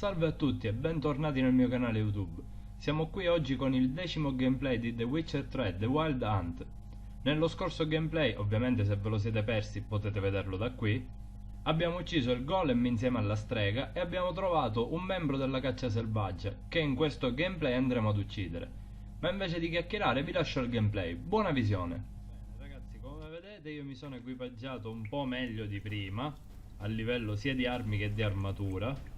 Salve a tutti e bentornati nel mio canale YouTube. Siamo qui oggi con il 10° gameplay di The Witcher 3, The Wild Hunt. Nello scorso gameplay, ovviamente se ve lo siete persi potete vederlo da qui, abbiamo ucciso il golem insieme alla strega e abbiamo trovato un membro della caccia selvaggia, che in questo gameplay andremo ad uccidere. Ma invece di chiacchierare vi lascio il gameplay, buona visione! Ragazzi, come vedete io mi sono equipaggiato un po' meglio di prima, a livello sia di armi che di armatura,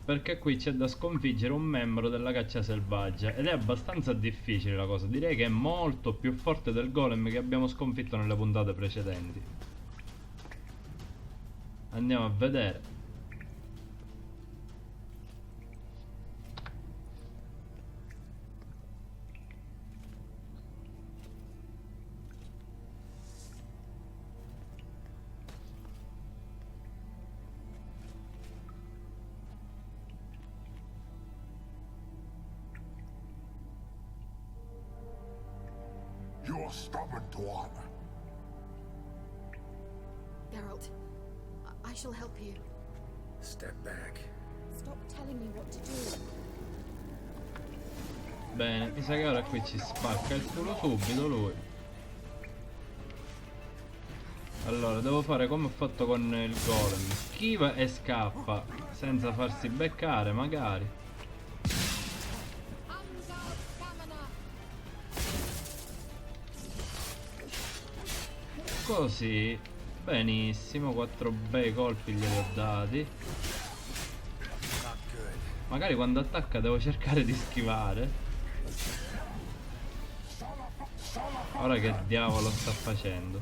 perché qui c'è da sconfiggere un membro della caccia selvaggia ed è abbastanza difficile la cosa, direi che è molto più forte del golem che abbiamo sconfitto nelle puntate precedenti. Andiamo a vedere. You're stubborn one. Geralt, I shall help you. Step back. Stop telling me what to do. Bene, mi sa che ora qui ci spacca il culo subito lui. Allora, devo fare come ho fatto con il golem. Schiva e scappa, senza farsi beccare magari. Così, benissimo, 4 bei colpi glieli ho dati. Magari quando attacca devo cercare di schivare. Ora che diavolo sta facendo?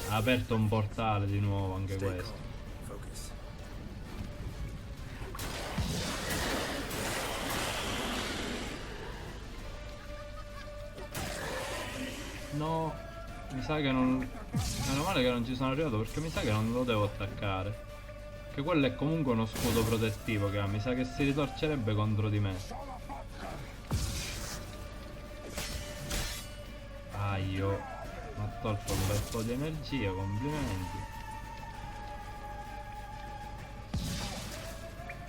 Ha aperto un portale di nuovo anche questo. No, mi sa che non... Meno male che non ci sono arrivato, perché mi sa che non lo devo attaccare. Che quello è comunque uno scudo protettivo che ha, mi sa che si ritorcerebbe contro di me. Aio, mi ha tolto un bel po' di energia, complimenti.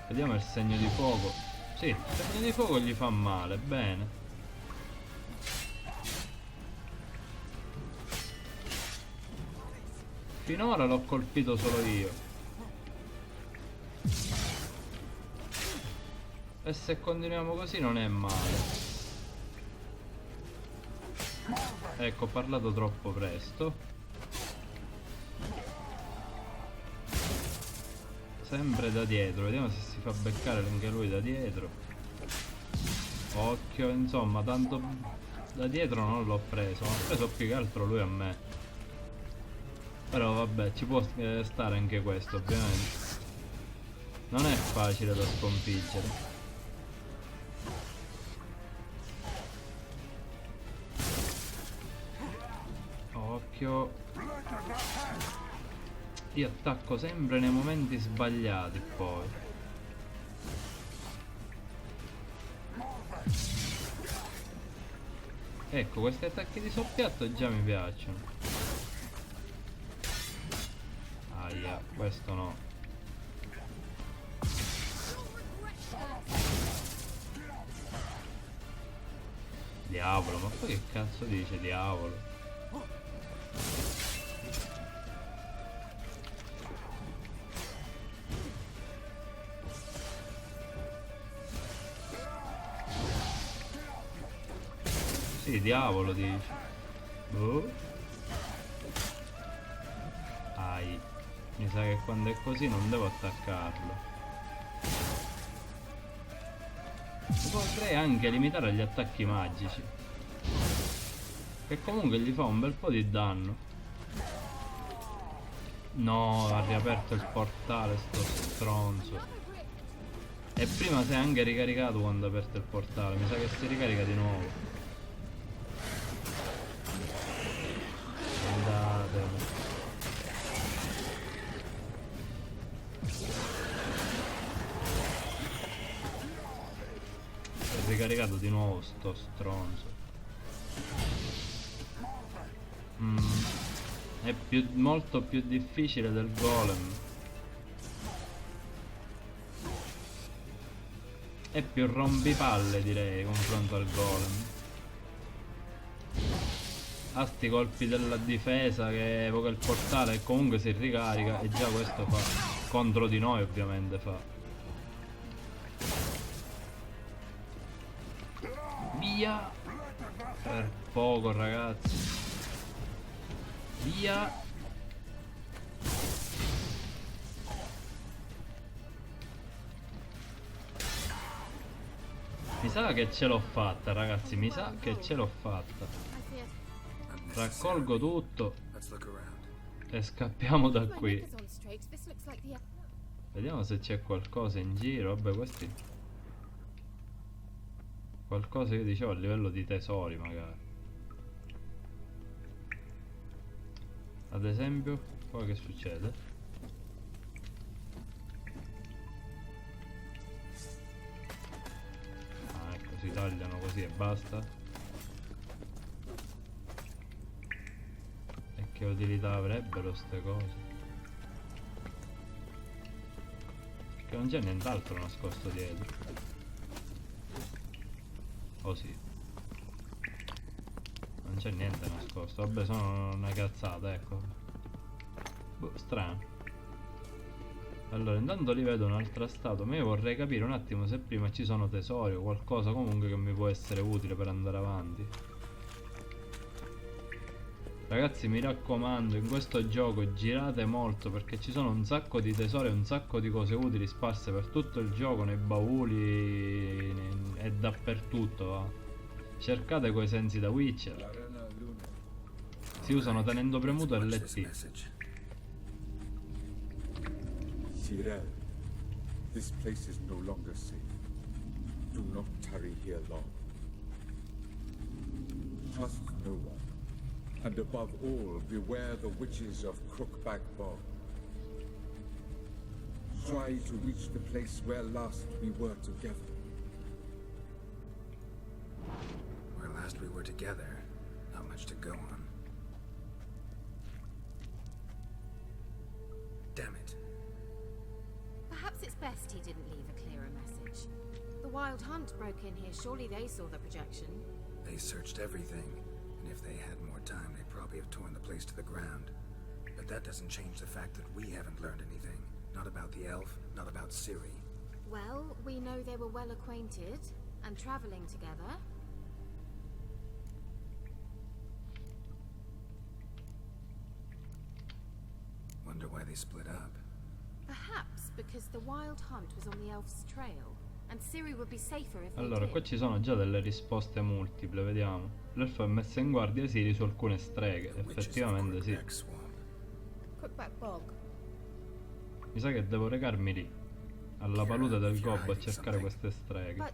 Vediamo il segno di fuoco. Sì, il segno di fuoco gli fa male, bene. Finora l'ho colpito solo io. E se continuiamo così non è male. Ecco, ho parlato troppo presto. Sempre da dietro, vediamo se si fa beccare anche lui da dietro. Occhio, insomma, tanto da dietro non l'ho preso, ma ho preso più che altro lui a me. Però vabbè, ci può stare anche questo, ovviamente. Non è facile da sconfiggere. Occhio. Io attacco sempre nei momenti sbagliati poi. Ecco, questi attacchi di soppiatto già mi piacciono. Aia, questo no. Diavolo, ma poi che cazzo dice diavolo? Sì, diavolo dice. Ai. Mi sa che quando è così non devo attaccarlo. Potrei anche limitare agli attacchi magici, che comunque gli fa un bel po' di danno. No, ha riaperto il portale sto stronzo. E prima si è anche ricaricato quando ha aperto il portale. Mi sa che si ricarica di nuovo. Andate. Ricaricato di nuovo sto stronzo. È molto più difficile del golem. è più rompipalle, direi, confronto al golem. Ha sti colpi della difesa che evoca il portale e comunque si ricarica, e già questo fa contro di noi, ovviamente fa. Via! Per poco, ragazzi. Via! Mi sa che ce l'ho fatta, ragazzi, mi sa che ce l'ho fatta. I see it. Raccolgo tutto Let's look around. e scappiamo da If my qui. neck is on straight, this looks like the. Vediamo se c'è qualcosa in giro. Vabbè, questi... qualcosa, io dicevo, a livello di tesori, magari. Ad esempio, qua che succede? Ah, ecco, si tagliano così e basta. E che utilità avrebbero ste cose? Perché non c'è nient'altro nascosto dietro. Oh sì. Non c'è niente nascosto. Vabbè, sono una cazzata, ecco. Boh, strano. Allora, intanto li vedo un'altra statua. Ma io vorrei capire un attimo se prima ci sono tesori o qualcosa comunque che mi può essere utile per andare avanti. Ragazzi, mi raccomando, in questo gioco girate molto, perché ci sono un sacco di tesori e un sacco di cose utili sparse per tutto il gioco, nei bauli e dappertutto, va. Cercate quei sensi da Witcher. Si usano tenendo premuto Watch this LT. message. Tirel, this place is no longer safe. Do not tarry here long. Trust no one. And above all, beware the witches of Crookback Bog. Try to reach the place where last we were together. Where last we were together, not much to go on. Damn it. Perhaps it's best he didn't leave a clearer message. The Wild Hunt broke in here. Surely they saw the projection. They searched everything, and if they had more time, they'd probably have torn the place to the ground. But that doesn't change the fact that we haven't learned anything. Not about the elf, not about Ciri. Well, we know they were well acquainted and traveling together. Wonder why they split up. Perhaps because the Wild Hunt was on the elf's trail, and Ciri would be safer if they Allora, qua did. ci sono già delle risposte multiple, vediamo. L'elfo è messo in guardia Siri su alcune streghe. The witches of Effettivamente sì. Crookback Swamp. Crookback Bog. Mi sa che devo recarmi lì, alla palude del gobbo, a cercare queste streghe. But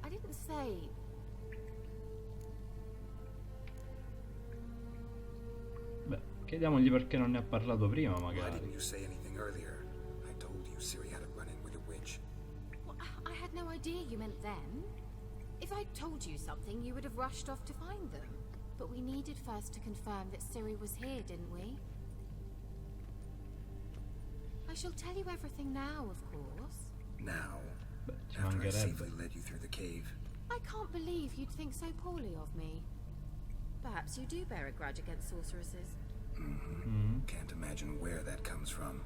I didn't say. Beh, chiediamogli perché non ne ha parlato prima, Why didn't magari. you say anything earlier? I told you Ciri had a run-in with a witch. Well, I had no idea you meant then. If I'd told you something, you would have rushed off to find them. But we needed first to confirm that Ciri was here, didn't we? I shall tell you everything now, of course. Now, Beh, ci after I safely mancherebbe. led you through the cave. I can't believe you'd think so poorly of me. Perhaps you do bear a grudge against sorceresses. Can't imagine where that comes from.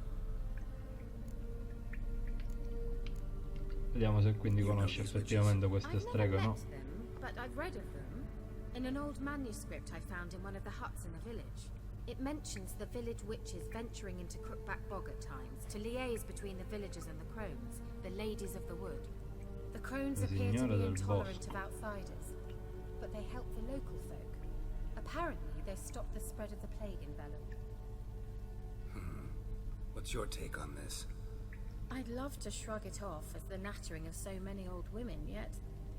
Vediamo se quindi conosce effettivamente queste I've never streghe o no. met them, but I've read of them. In an old manuscript I found in one of the huts in the village. It mentions the village witches venturing into Crookback Bog at times to liaise between the villagers and the crones, the ladies of the wood. The crones Le appear to signore be del intolerant bosco. of outsiders, but they help the local folk. Apparently, they stopped the spread of the plague in Vellum. What's your take on this? I'd love to shrug it off as the nattering of so many old women, yet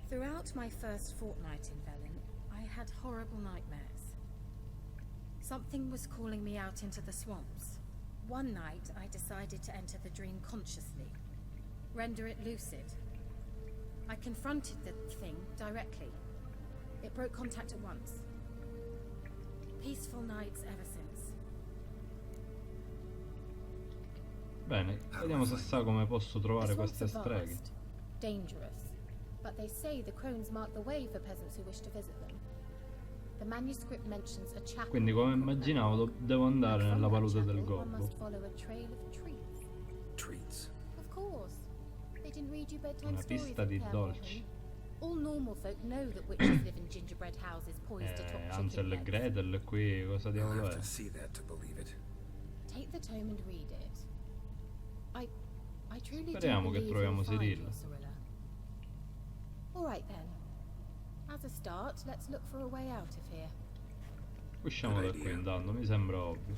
throughout my first fortnight in Vellum, I had horrible nightmares. Something was calling me out into the swamps. One night, I decided to enter the dream consciously, render it lucid. I confronted the thing directly. It broke contact at once. Peaceful nights ever since. Bene, vediamo se sa come posso trovare The swamps queste are streghe. vast, dangerous, but they say the crones mark the way for peasants who wish to visit them. The manuscript mentions a chapel. Quindi come immaginavo devo andare And nella from that palude del chapel, one gobbo. must follow a trail of treats. Treats. Of course. They didn't read you bedtime Una stories pista at di Care dolci. Morton. All normal folk know that witches live in gingerbread houses poised atop Hansel chicken e beds. Gretel qui, cosa I'll diavolo have è? to see that to believe it. Take the tome and read it. I truly Speriamo do che believe troviamo you'll find Cyril. your Cyrilla. All right then. As a start, let's look for a way out of here. Usciamo da qui intanto, mi sembra ovvio.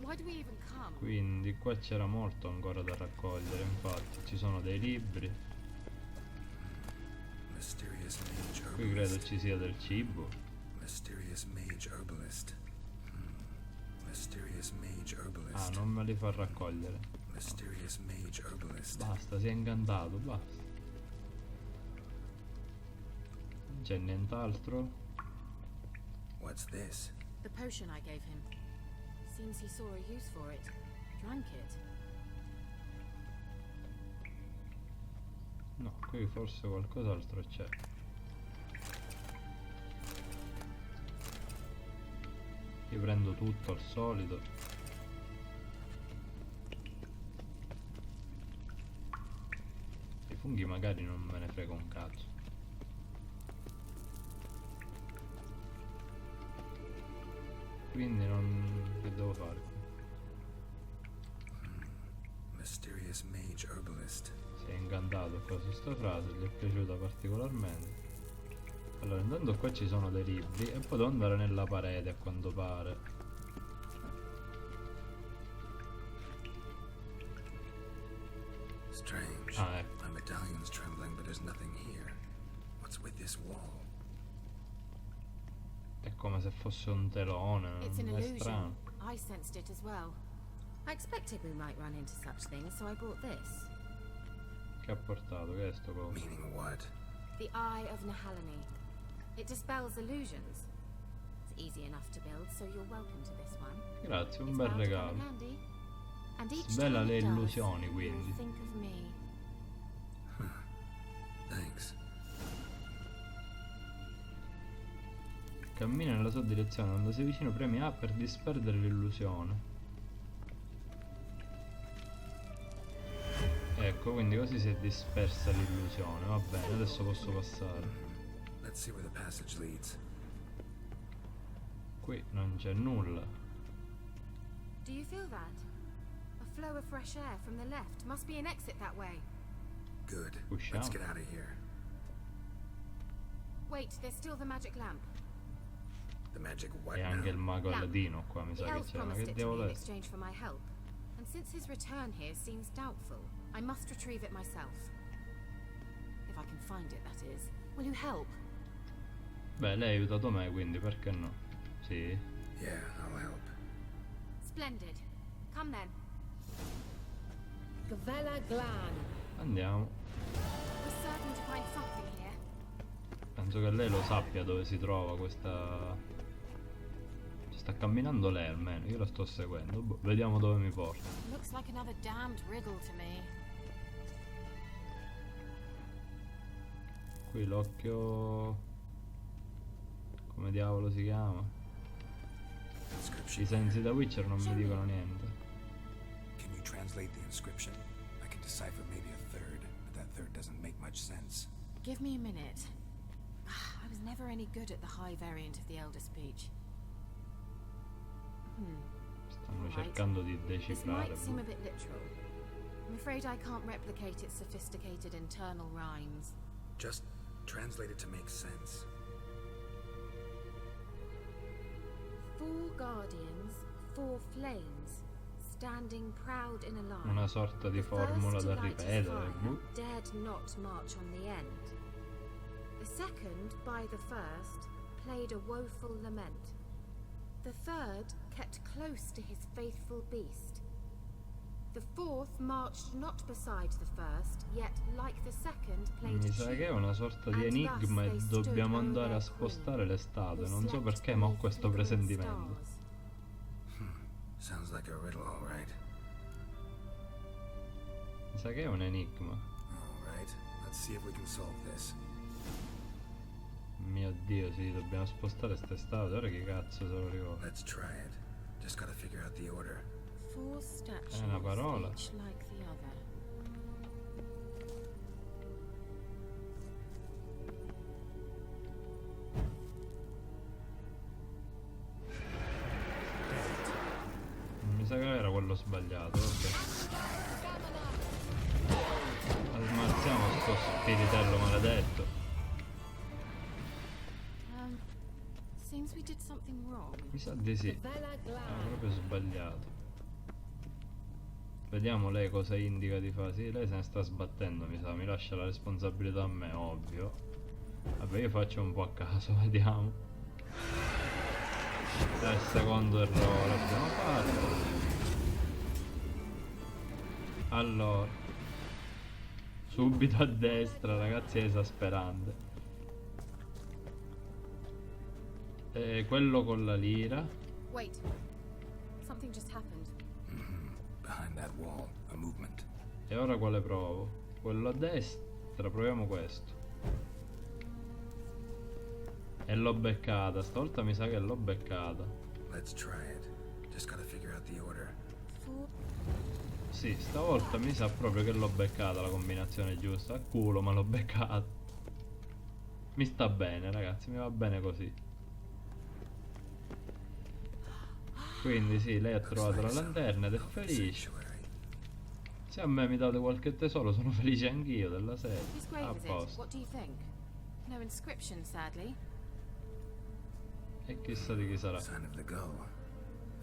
Why do we even come? Quindi qua c'era molto ancora da raccogliere, infatti ci sono dei libri, Mysterious mage qui credo herbalist. ci sia del cibo. Mysterious mage herbalist. Mysterious mage Ah, herbalist. non me li fa raccogliere. Mysterious mage herbalist. Basta, si è incantato, basta. Non c'è nient'altro. What's this? The potion I gave him. Seems he saw a use for it. Drank it. No, qui forse qualcos'altro c'è. Io prendo tutto al solito. I funghi magari non me ne frega un cazzo. Quindi non... che devo fare? Mysterious mage herbalist. Si è incantato qua su sta frase, gli è piaciuta particolarmente. Allora, intanto qua ci sono dei libri e poi devo andare nella parete a quanto pare. Strange. Ah, ecco. My medallion's trembling, but there's nothing here. What's with this wall? È come se fosse un telone, It's an è illusion. strano. I sensed it as well. I expected we might run into such things, so I brought this. Che ha portato? Che è sto coso? Meaning what? The Eye of Nahalani. It dispels illusions. It's easy enough to build, so you're welcome to this one. Grazie, un It's bel bound to come regalo. in handy. And each Svela time le it does, illusioni, you'll quindi. think of me. Thanks. Cammina nella sua direzione, quando sei vicino premi A per disperdere l'illusione. Ecco, quindi così si è dispersa l'illusione. Va bene, adesso posso passare. Let's see where the passage leads. Qui non c'è nulla. Do you feel that? A flow of fresh air from the left. Must be an exit that way. Good. Usciamo. Let's get out of here. Wait, there's still the magic lamp. The magic what E anche il now? mago Lamp. Aladino qua, mi The sa che elf c'era. Ma promised che it to me diavolo in è? exchange for my help. And since his return here seems doubtful, I must retrieve it myself. If I can find it, that is. Will you help? Beh, lei ha aiutato me, quindi perché no? Sì. Yeah, I'll help. Splendid. Come then. Gavella Glan. Andiamo. We're certain to find something here. Penso che lei lo sappia dove si trova questa... Ci sta camminando lei almeno, io la sto seguendo. Boh, vediamo dove mi porta. Looks like another damned riddle to me. Qui l'occhio... come diavolo si chiama? I Inscription. sensi da Witcher non mi dicono niente. Can you translate the inscription? I can decipher maybe a third, but that third doesn't make much sense. Give me a minute. I was never any good at the high variant of the Elder speech. Stanno Alright. cercando di This decifrare. might seem boh. a bit literal. I'm afraid I can't replicate its sophisticated internal rhymes. Just translate it to make sense. 4 guardians, 4 flames, standing proud in a line. Una sorta di The first formula to da light his ripetere. fire Boh. dared not march on the end. The second, by the first, played a woeful lament. The third kept close to his faithful beast. The fourth marched not beside the first, yet like the second played Mi sa che è una sorta di and thus enigma e they stood dobbiamo over andare a their spostare queen, le statue. who Non so slept perché, ma ho beneath questo flickering presentimento. stars. Sounds like a riddle, all right. Mi sa che è un enigma. Let's see if we can solve this. Mio Dio, sì, dobbiamo spostare ste statue. Ora che cazzo se lo ricordo? Let's try it. Just gotta figure out the order. Four statues, una parola. each like the other. Mi sa che era quello sbagliato, vabbè. Ammazziamo sto spiritello maledetto. Seems we did something wrong. Mi sa di sì. Ah, proprio sbagliato. Vediamo lei cosa indica di fare. Sì, lei se ne sta sbattendo, mi sa. Mi lascia la responsabilità a me, ovvio. Vabbè, io faccio un po' a caso, vediamo. Il secondo errore abbiamo fatto. Allora, subito a destra, ragazzi, è esasperante. Quello con la lira. Wait. Something just happened. Behind that wall, a movement. E ora quale provo? Quello a destra, proviamo questo. E l'ho beccata, stavolta mi sa che l'ho beccata. Let's try it. Just gotta figure out the order. Four. Sì, stavolta mi sa proprio che l'ho beccata la combinazione giusta. A culo, ma l'ho beccata. Mi sta bene, ragazzi, mi va bene così. Quindi sì, lei ha trovato la lanterna ed è felice. Se a me mi date qualche tesoro sono felice anch'io della serie. Whose A grave is it? posto. What do you think? No inscription, sadly. E chissà di chi sarà. Sign of the gull.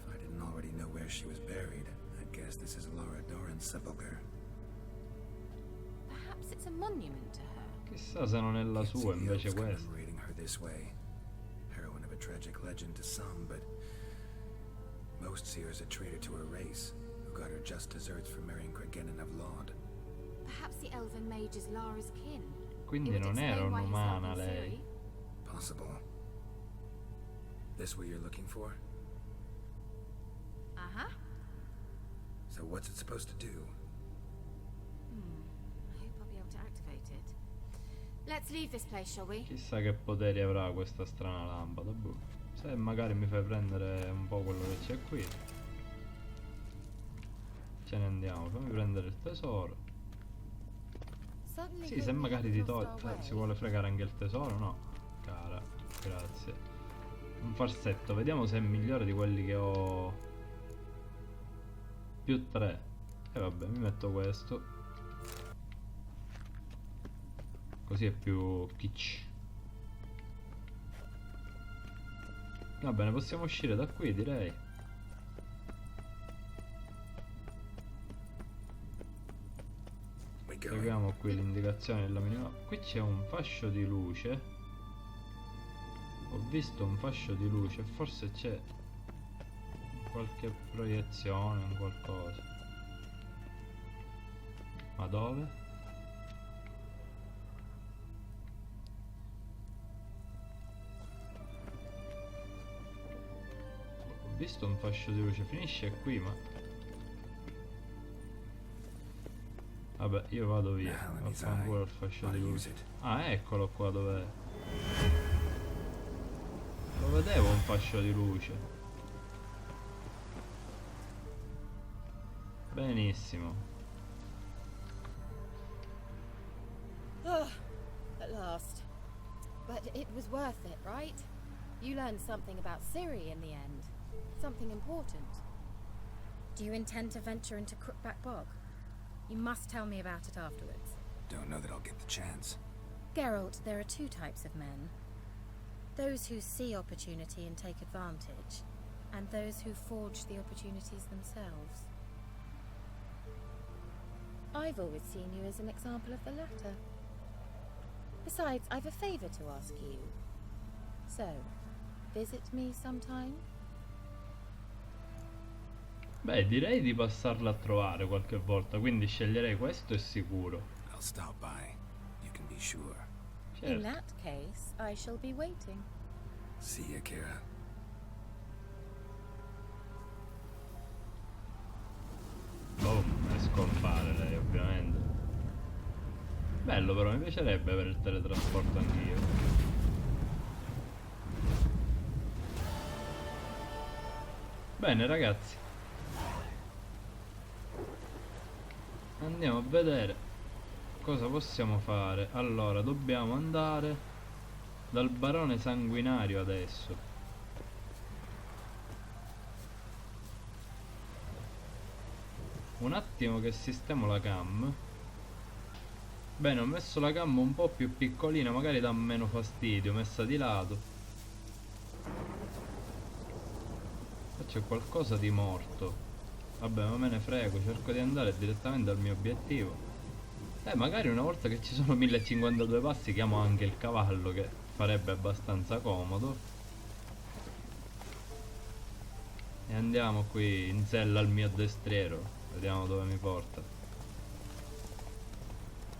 If I didn't already know where she was buried, I'd guess this is Laura Doran's sepulcher. Perhaps it's a monument to her. Chissà se non è la Can't see sua the invece elves questa. commemorating her this way. Heroine of a tragic legend to some, but most see her as a traitor to her race, who got her just desserts for marrying Cregennan of Laud. Perhaps the elven mage is Lara's kin. Quindi It would non era explain why he's un'umana helping lei. Ciri. Possible. This what you're looking for? Uh-huh. So what's it supposed to do? I hope I'll be able to activate it. Let's leave this place, shall we? Chissà che poteri avrà questa strana lampada, boh. Se magari mi fai prendere un po' quello che c'è qui. Ce ne andiamo, fammi prendere il tesoro. Suddenly Sì, se hope we magari haven't ti lost our way. si vuole fregare anche il tesoro, no. Cara, grazie. Un farsetto, vediamo se è migliore di quelli che ho. Più 3. E vabbè, mi metto questo. Così è più kitsch. Va bene, possiamo uscire da qui, direi. We go. Seguiamo qui l'indicazione della minima. Qui c'è un fascio di luce. Ho visto un fascio di luce. Forse c'è qualche proiezione, un qualcosa. Ma dove? Ho visto un fascio di luce. Finisce qui, ma... Vabbè, io vado via. Now in his Vaffanculo eye. il fascio How di to luce. use it. Ah, eccolo qua dov'è. Lo vedevo un fascio di luce. Benissimo. At last. But it was worth it, right? You learned something about Ciri in the end. Something important. Do you intend to venture into Crookback Bog? You must tell me about it afterwards. Don't know that I'll get the chance. Geralt, there are two types of men. Those who see opportunity and take advantage, and those who forge the opportunities themselves. I've always seen you as an example of the latter. Besides, I've a favor to ask you. So, visit me sometime? Beh, direi di passarla a trovare qualche volta, quindi sceglierei questo, è sicuro. I'll stop by. You can be sure. In Certo. that case, I shall be waiting. See ya, Kira. Boom, e scompare lei, ovviamente. Bello però, mi piacerebbe avere il teletrasporto anch'io. Bene ragazzi, andiamo a vedere cosa possiamo fare. Allora, dobbiamo andare dal barone sanguinario adesso. Un attimo che sistemo la cam. Bene, ho messo la cam un po' più piccolina, magari dà meno fastidio, messa di lato. Qua c'è qualcosa di morto. Vabbè, ma me ne frego, cerco di andare direttamente al mio obiettivo. Magari una volta che ci sono 1052 passi chiamo anche il cavallo, che farebbe abbastanza comodo. E andiamo qui in sella al mio addestriero. Vediamo dove mi porta.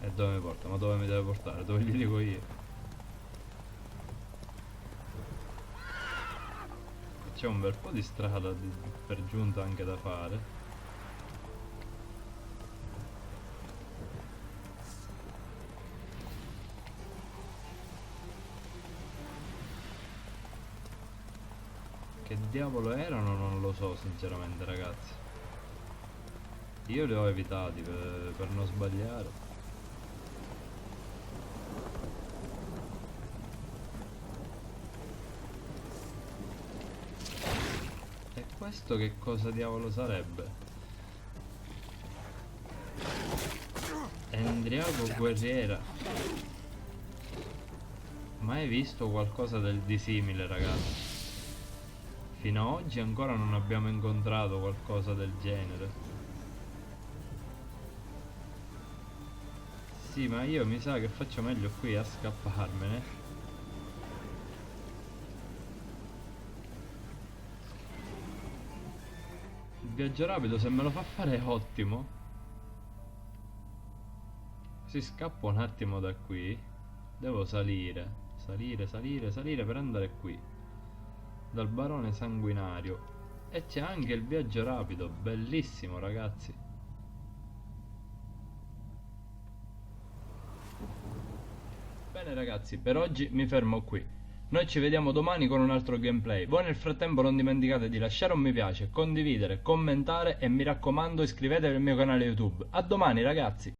E dove mi porta? Ma dove mi deve portare? Dove gli dico io? C'è un bel po' di strada per giunta anche da fare. Che diavolo erano non lo so sinceramente ragazzi. Io li ho evitati per non sbagliare. E questo che cosa diavolo sarebbe? Endriago guerriera. Mai visto qualcosa di simile ragazzi? Fino a oggi ancora non abbiamo incontrato qualcosa del genere. Sì, ma io mi sa che faccio meglio qui a scapparmene. Il viaggio rapido se me lo fa fare è ottimo. Si scappa un attimo da qui. Devo salire, salire per andare qui. Dal barone sanguinario. E c'è anche il viaggio rapido, bellissimo ragazzi. Bene ragazzi, per oggi mi fermo qui. Noi ci vediamo domani con un altro gameplay. Voi nel frattempo non dimenticate di lasciare un mi piace, condividere, commentare e mi raccomando iscrivetevi al mio canale YouTube. A domani ragazzi!